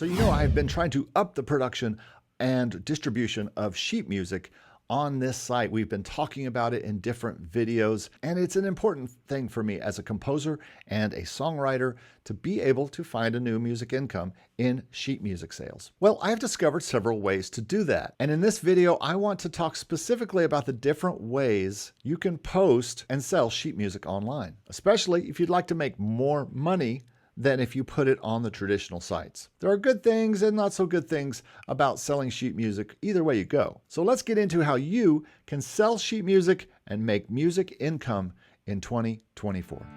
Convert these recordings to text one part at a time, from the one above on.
So you know I've been trying to up the production and distribution of sheet music on this site. We've been talking about it in different videos, and it's an important thing for me as a composer and a songwriter to be able to find a new music income in sheet music sales. Well, I've discovered several ways to do that. And in this video, I want to talk specifically about the different ways you can post and sell sheet music online, especially if you'd like to make more money than if you put it on the traditional sites. There are good things and not so good things about selling sheet music either way you go. So let's get into how you can sell sheet music and make music income in 2024.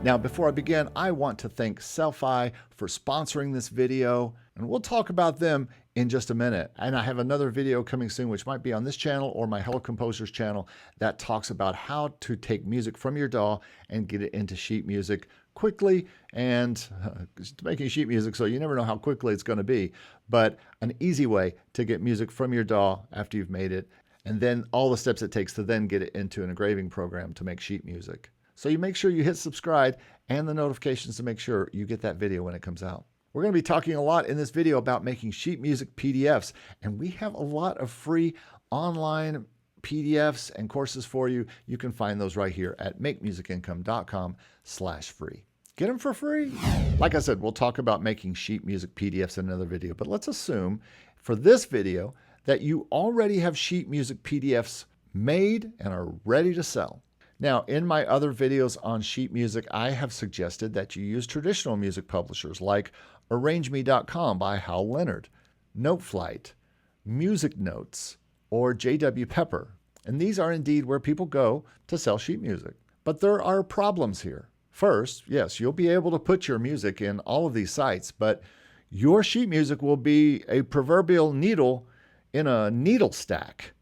Now, before I begin, I want to thank Sellfy for sponsoring this video, and we'll talk about them in just a minute. And I have another video coming soon, which might be on this channel or my Hello Composers channel, that talks about how to take music from your DAW and get it into sheet music quickly, and making sheet music, so you never know how quickly it's going to be, but an easy way to get music from your DAW after you've made it, and then all the steps it takes to then get it into an engraving program to make sheet music. So you make sure you hit subscribe and the notifications to make sure you get that video when it comes out. We're going to be talking a lot in this video about making sheet music PDFs, and we have a lot of free online PDFs and courses for you. You can find those right here at makemusicincome.com/free. Get them for free. Like I said, we'll talk about making sheet music PDFs in another video, but let's assume for this video that you already have sheet music PDFs made and are ready to sell. Now, in my other videos on sheet music, I have suggested that you use traditional music publishers like ArrangeMe.com by Hal Leonard, Noteflight, Music Notes, or J.W. Pepper. And these are indeed where people go to sell sheet music. But there are problems here. First, yes, you'll be able to put your music in all of these sites, but your sheet music will be a proverbial needle in a needle stack.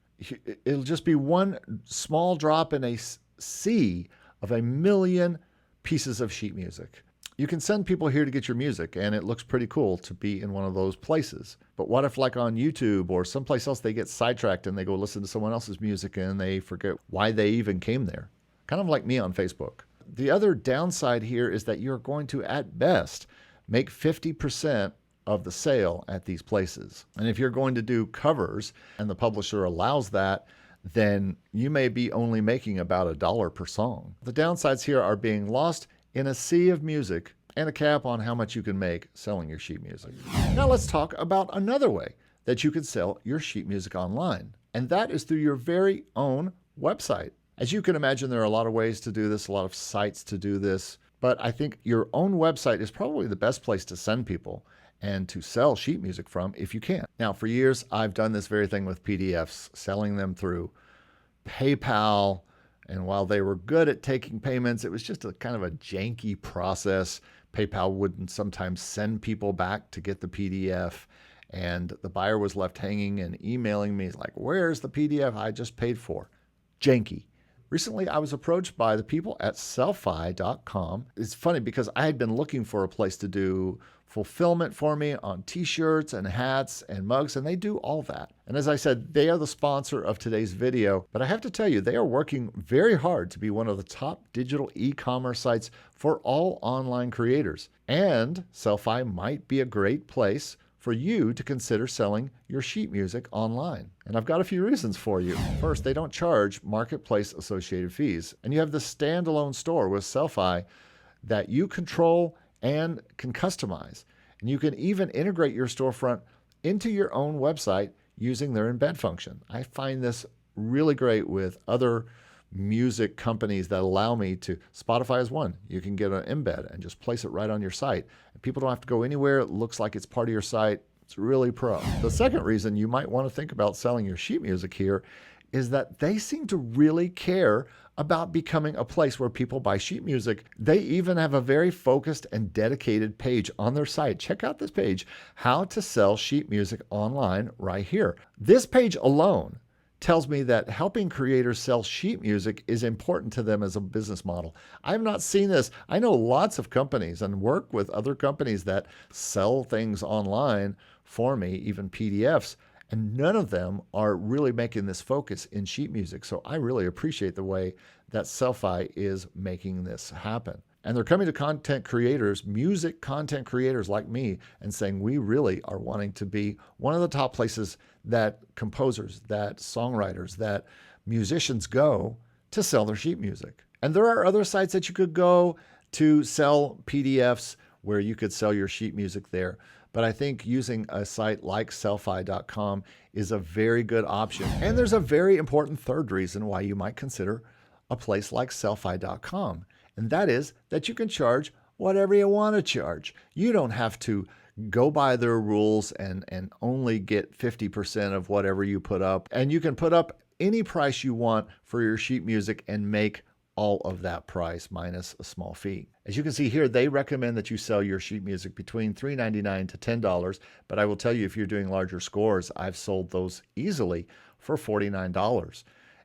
It'll just be one small drop in a sea of a million pieces of sheet music. You can send people here to get your music, and it looks pretty cool to be in one of those places. But what if, like on YouTube or someplace else, they get sidetracked and they go listen to someone else's music and they forget why they even came there? Kind of like me on Facebook. The other downside here is that you're going to, at best, make 50% of the sale at these places. And if you're going to do covers and the publisher allows that, then you may be only making about $1 per song. The downsides here are being lost in a sea of music and a cap on how much you can make selling your sheet music. Now let's talk about another way that you can sell your sheet music online, and that is through your very own website. As you can imagine, there are a lot of ways to do this, a lot of sites to do this, but I think your own website is probably the best place to send people and to sell sheet music from if you can. Now, for years, I've done this very thing with PDFs, selling them through PayPal. And while they were good at taking payments, it was just a kind of a janky process. PayPal wouldn't sometimes send people back to get the PDF. And the buyer was left hanging and emailing me like, where's the PDF I just paid for? Janky. Recently, I was approached by the people at Sellfy.com. It's funny because I had been looking for a place to do fulfillment for me on t-shirts and hats and mugs, and they do all that. And as I said, they are the sponsor of today's video, but I have to tell you, they are working very hard to be one of the top digital e-commerce sites for all online creators. And Sellfy might be a great place for you to consider selling your sheet music online. And I've got a few reasons for you. First, they don't charge marketplace associated fees. And you have the standalone store with Sellfy that you control and can customize. And you can even integrate your storefront into your own website using their embed function. I find this really great with other music companies that allow me to. Spotify is one. You can get an embed and just place it right on your site. And people don't have to go anywhere. It looks like it's part of your site. It's really pro. The second reason you might want to think about selling your sheet music here is that they seem to really care about becoming a place where people buy sheet music. They even have a very focused and dedicated page on their site. Check out this page, How to Sell Sheet Music Online, right here. This page alone tells me that helping creators sell sheet music is important to them as a business model. I have not seen this. I know lots of companies and work with other companies that sell things online for me, even PDFs, and none of them are really making this focus in sheet music. So I really appreciate the way that Sellfy is making this happen. And they're coming to content creators, music content creators like me, and saying we really are wanting to be one of the top places that composers, that songwriters, that musicians go to sell their sheet music. And there are other sites that you could go to sell PDFs where you could sell your sheet music there. But I think using a site like Sellfy.com is a very good option. And there's a very important third reason why you might consider a place like Sellfy.com. And that is that you can charge whatever you want to charge. You don't have to go by their rules and only get 50% of whatever you put up. And you can put up any price you want for your sheet music and make all of that price minus a small fee. As you can see here, they recommend that you sell your sheet music between $3.99 to $10. But I will tell you, if you're doing larger scores, I've sold those easily for $49.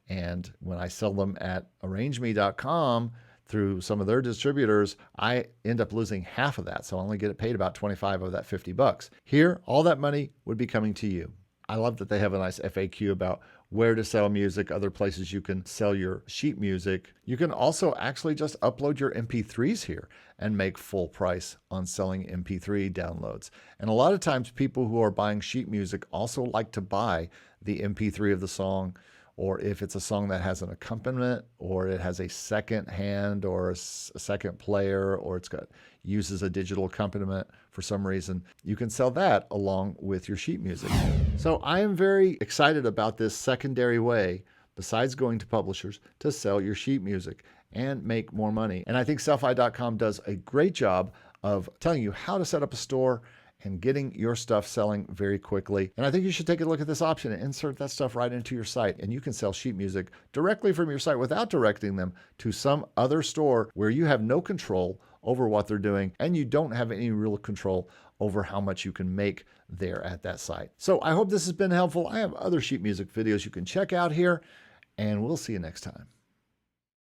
And when I sell them at ArrangeMe.com, through some of their distributors, I end up losing half of that. So I only get paid about 25 of that $50. Here, all that money would be coming to you. I love that they have a nice FAQ about where to sell music, other places you can sell your sheet music. You can also actually just upload your MP3s here and make full price on selling MP3 downloads. And a lot of times people who are buying sheet music also like to buy the MP3 of the song, or if it's a song that has an accompaniment, or it has a second hand or a second player, or uses a digital accompaniment for some reason, you can sell that along with your sheet music. So I am very excited about this secondary way, besides going to publishers, to sell your sheet music and make more money. And I think Sellfy.com does a great job of telling you how to set up a store and getting your stuff selling very quickly. And I think you should take a look at this option and insert that stuff right into your site. And you can sell sheet music directly from your site without directing them to some other store where you have no control over what they're doing and you don't have any real control over how much you can make there at that site. So I hope this has been helpful. I have other sheet music videos you can check out here, and we'll see you next time.